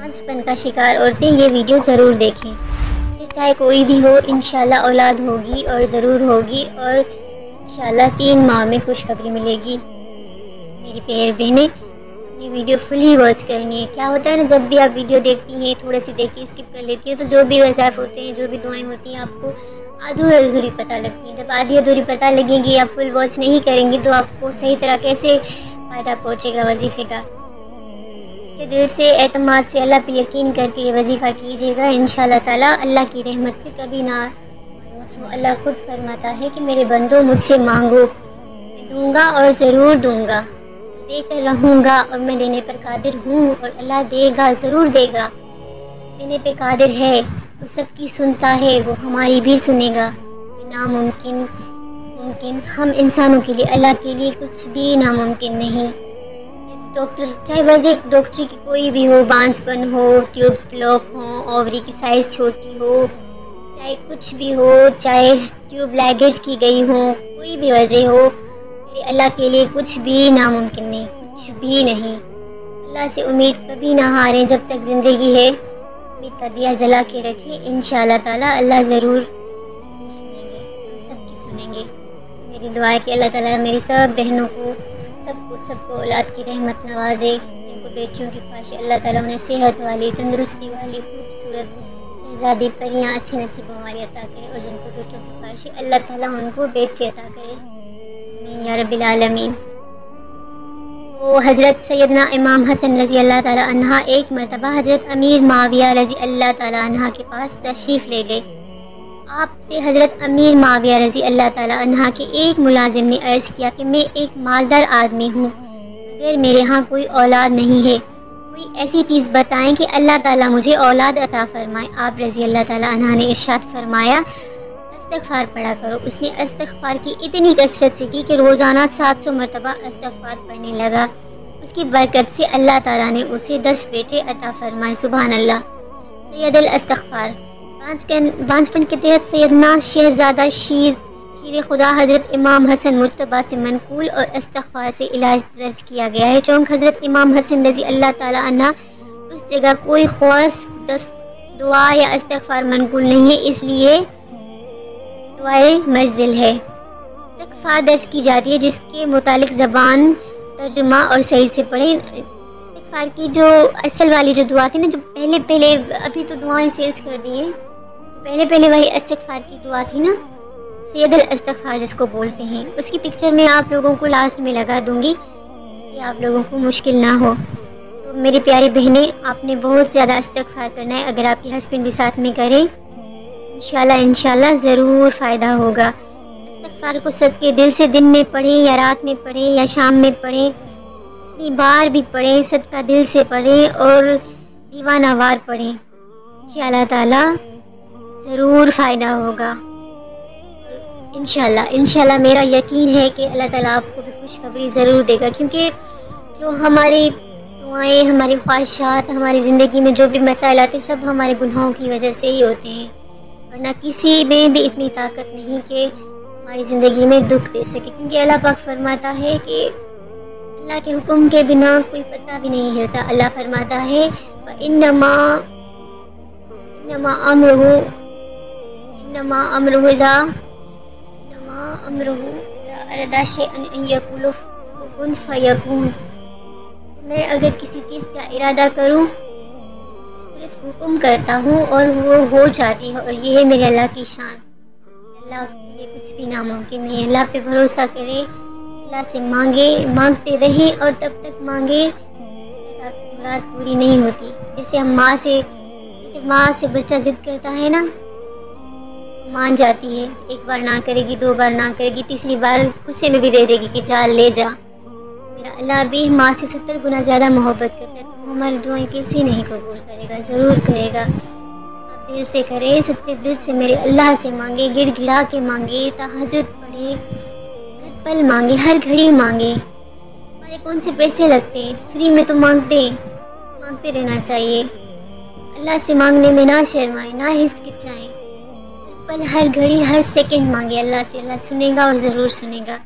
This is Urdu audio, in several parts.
بانس پن کا شکار عورتیں یہ ویڈیو ضرور دیکھیں، چاہے کوئی بھی ہو، انشاءاللہ اولاد ہوگی اور ضرور ہوگی، اور انشاءاللہ 3 ماہ میں خوشخبری ملے گی۔ میری پیار بہنیں، یہ ویڈیو فلی واچ کرنی ہے۔ کیا ہوتا ہے نا، جب بھی آپ ویڈیو دیکھتی ہیں تھوڑے سی دیکھ کے اسکپ کر لیتی ہیں، تو جو بھی وظائف ہوتے ہیں، جو بھی دعائیں ہوتی ہیں، آپ کو ادھوری پتہ لگتی ہیں۔ جب آدھی ادھوری پتہ لگیں گی، آپ فل واچ نہیں کریں گی، تو آپ کو صحیح طرح کیسے فائدہ پہنچے گا وظیفے کا۔ سچے دل سے، اعتماد سے، اللہ پہ یقین کر کے یہ وظیفہ کیجیے گا، انشاءاللہ تعالی اللہ کی رحمت سے کبھی نہ مایوس ہوں۔ اللہ خود فرماتا ہے کہ میرے بندوں مجھ سے مانگو، میں دوں گا اور ضرور دوں گا، دے کر رہوں گا، اور میں دینے پر قادر ہوں، اور اللہ دے گا، ضرور دے گا، دینے پہ قادر ہے، وہ سب کی سنتا ہے، وہ ہماری بھی سنے گا۔ ناممکن ممکن، ہم انسانوں کے لیے، اللہ کے لیے کچھ بھی ناممکن نہیں۔ ڈاکٹر، چاہے وجہ ڈاکٹری کی کوئی بھی ہو، بانس پن ہو، ٹیوبس بلاک ہوں، اووری کی سائز چھوٹی ہو، چاہے کچھ بھی ہو، چاہے ٹیوب لیگیج کی گئی ہو، کوئی بھی وجہ ہو، میرے اللہ کے لیے کچھ بھی ناممکن نہیں، کچھ بھی نہیں۔ اللہ سے امید کبھی نہ ہاریں، جب تک زندگی ہے امید کا دیا جلا کے رکھیں، انشاءاللہ تعالی اللہ ضرور سنیں گے، ہم سب کی سنیں گے۔ میری دعا ہے کہ اللہ تعالیٰ میری سب بہنوں کو، سب کو اولاد کی رحمت نوازے، جن کو بیٹیوں کی خواہش ہے اللہ تعالیٰ انہیں صحت والی، تندرستی والی، خوبصورت شہزادی پریاں اچھے نصیبوں والی عطا کرے، اور جن کو بیٹوں کی خواہش ہے اللہ تعالیٰ ان کو بیٹے عطا کرے، آمین یا رب العالمین۔ تو حضرت سیدنا امام حسن رضی اللہ تعالیٰ عنہ ایک مرتبہ حضرت امیر معاویہ رضی اللہ تعالیٰ عنہ کے پاس تشریف لے گئے۔ آپ سے حضرت امیر معاویہ رضی اللہ تعالیٰ عنہ کے ایک ملازم نے عرض کیا کہ میں ایک مالدار آدمی ہوں، مگر میرے ہاں کوئی اولاد نہیں ہے، کوئی ایسی چیز بتائیں کہ اللہ تعالیٰ مجھے اولاد عطا فرمائے۔ آپ رضی اللہ تعالیٰ عنہ نے ارشاد فرمایا، استغفار پڑھا کرو۔ اس نے استغفار کی اتنی کثرت سے کی کہ روزانہ 700 مرتبہ استغفار پڑھنے لگا۔ اس کی برکت سے اللہ تعالیٰ نے اسے 10 بیٹے عطا فرمائے، سبحان اللہ۔ سید الاستغفار، بانس پن کے تحت سیدنا شہزادہ شیر خدا حضرت امام حسن مجتبیٰ سے منقول اور استغفار سے علاج درج کیا گیا ہے۔ چونکہ حضرت امام حسن رضی اللہ تعالیٰ عنہ اس جگہ کوئی خاص دعا یا استغفار منقول نہیں ہے، اس لیے دعائے منزل ہے، استغفار درج کی جاتی ہے، جس کے متعلق زبان ترجمہ اور صحیح سے پڑھیں۔ استغفار کی جو اصل والی جو دعا تھی نا، جو پہلے ابھی تو دعائیں سیلز کر دی ہیں، پہلے وہی استغفار کی دعا تھی نا، سید الاستغفار جس کو بولتے ہیں، اس کی پکچر میں آپ لوگوں کو لاسٹ میں لگا دوں گی کہ آپ لوگوں کو مشکل نہ ہو۔ تو میری پیاری بہنیں، آپ نے بہت زیادہ استغفار کرنا ہے، اگر آپ کے ہسبینڈ بھی ساتھ میں کریں، انشاءاللہ ضرور فائدہ ہوگا۔ استغفار کو صدقے دل سے دن میں پڑھیں یا رات میں پڑھیں یا شام میں پڑھیں، اتنی بار بھی پڑھیں، صدقہ دل سے پڑھیں اور دیوانہ وار پڑھیں، انشاءاللہ تعالی ضرور فائدہ ہوگا۔ انشاءاللہ میرا یقین ہے کہ اللہ تعالیٰ آپ کو بھی خوشخبری ضرور دے گا، کیونکہ جو ہماری دعائیں، ہماری خواہشات، ہماری زندگی میں جو بھی مسائل آتے ہیں، سب ہمارے گناہوں کی وجہ سے ہی ہوتے ہیں، ورنہ کسی میں بھی اتنی طاقت نہیں کہ ہماری زندگی میں دکھ دے سکے، کیونکہ اللہ پاک فرماتا ہے کہ اللہ کے حکم کے بنا کوئی پتہ بھی نہیں ہلتا۔ اللہ فرماتا ہے انما امرہ اذا اراد شیئا ان یقول کن فیکون۔ میں اگر کسی چیز کا ارادہ کروں، صرف حکم کرتا ہوں اور وہ ہو جاتی ہے، اور یہ ہے میرے اللہ کی شان۔ اللہ کے لیے کچھ بھی ناممکن نہیں ہے۔ اللہ پہ بھروسہ کرے، اللہ سے مانگتے رہیں، اور تب تک مانگے تک مراد پوری نہیں ہوتی۔ جیسے ماں سے بچہ ضد کرتا ہے نا، مان جاتی ہے، ایک بار نہ کرے گی، 2 بار نہ کرے گی، تیسری بار غصے میں بھی دے دے گی کہ جا لے جا۔ میرا اللہ بھی ماں سے 70 گنا زیادہ محبت کرتا ہے، تو ہماری دعائیں کیسے نہیں قبول کرے گا؟ ضرور کرے گا۔ آپ دل سے کرے، سچے دل سے میرے اللہ سے مانگے، گڑ گڑا کے مانگے، تہجد پڑھے، ہر پل مانگے، ہر گھڑی مانگے۔ ہمارے کون سے پیسے لگتے ہیں؟ فری میں تو مانگتے رہنا چاہیے۔ اللہ سے مانگنے میں نہ شرمائیں، نہ ہچکچائیں، ہر پل، ہر گھڑی، ہر سیکنڈ مانگے اللہ سے، اللہ سنے گا اور ضرور سنے گا۔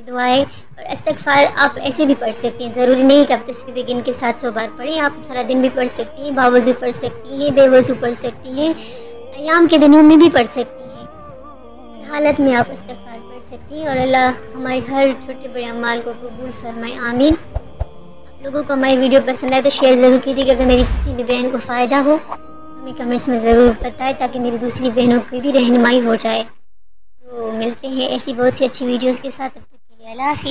کی دعائیں اور استغفار آپ ایسے بھی پڑھ سکتی ہیں. ضروری نہیں کہ آپ تسبیح بھی گن کے 700 بار پڑھیں. آپ سارا دن بھی پڑھ سکتی ہیں, باوضو پڑھ سکتی ہیں, بے وضو پڑھ سکتی ہیں, ایام کے دنوں میں بھی پڑھ سکتی ہیں. ہر حالت میں آپ استغفار پڑھ سکتی ہیں. اور اللہ ہمارے ہر چھوٹے بڑے اعمال کو قبول فرمائے, آمین. آپ لوگوں کو ہماری ویڈیو پسند آئے تو شیئر ضرور کیجیے گا. اگر میری کسی بھی بہن کو فائدہ ہو ہمیں کمنٹس میں ضرور بتائیں تاکہ میری دوسری بہنوں کی بھی رہنمائی ہو جائے. تو ملتے ہیں ایسی بہت سی اچھی ویڈیوز کے ساتھ. تب تک کے لیے اللہ حافظ.